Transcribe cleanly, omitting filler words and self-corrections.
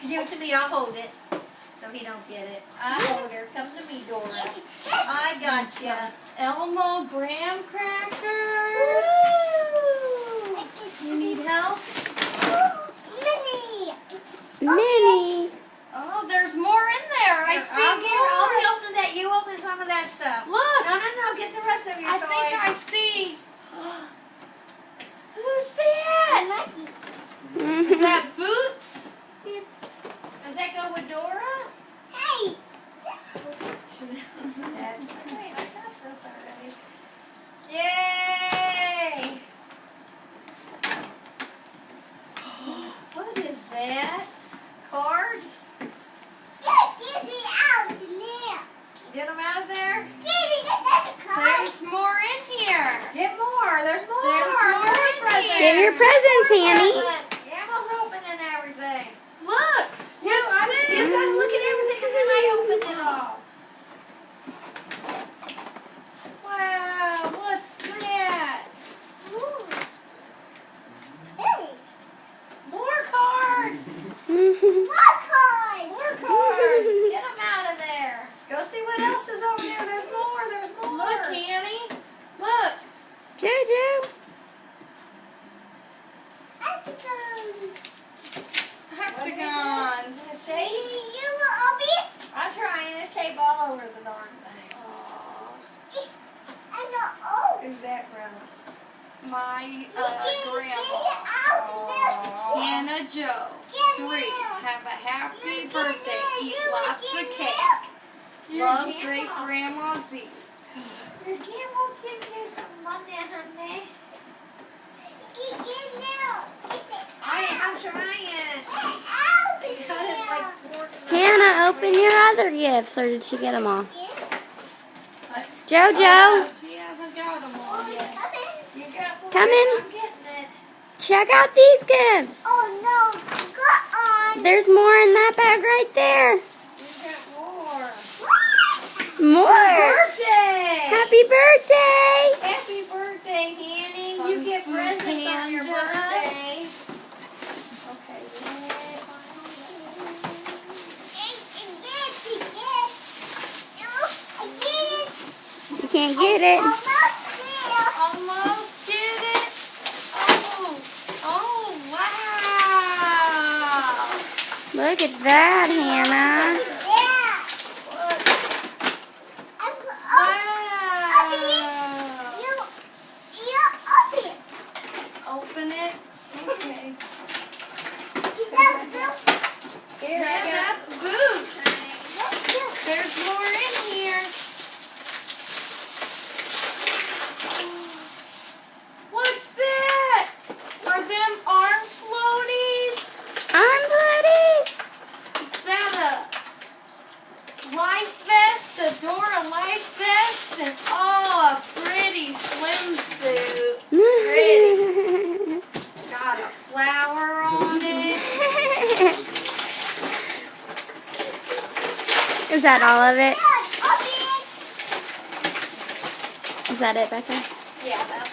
Give it to me, I'll hold it. So he don't get it. I hold her. Come to me, Dora. I gotcha. Elmo graham crackers. Woo! You need help? Minnie. Oh, there's more in there. I see I'll more. open that. You open some of that stuff. Look. No. Get the rest of your I toys. think I see. Who's that? Is that Boots? Does that go with Dora? Hey. She knows that. Wait, I got this already. Yay! What is that? Cards? Get them out of there. There's more in here. Get more. There's more. There's more in presents. here. Get your presents, Annie. Presents. Emma's opening everything. Look. You gotta look at everything and then I open it all. Wow, what's that? More cards. More cards. Get them out of there. Go see what else is over there. There's more. There's more. Look, Annie. Look. Jojo. Hexagons. The shapes. I'm trying to tape all over the darn thing. Who's that from? My grandma. Hannah Joe. 3. Have a happy birthday. Eat lots of cake. Love grandma. great grandma Z. Your grandma gives you some money, honey. I'm trying. Cut it like 4 Hannah, open your other gifts, or did she get them all? Jojo, She hasn't got them all yet. You got one. Come in. I'm getting it. check out these gifts. There's more in that bag right there. You got more. More. Birthday! Happy birthday. Happy birthday, Hanny. You get Fun presents on your Santa. birthday. Okay, You can't get it. Almost did it. Oh, wow. Look at that, Hannah. Wow. Open it. Okay. here, Yeah, I got that's Boots. There's more in here. What's that? Are them arm floaties? I'm ready. Is that a life vest? A Dora life vest? And oh, a pretty swimsuit. Pretty. Got a flower on it. Is that all of it? Is that it, Becca? Yeah, that's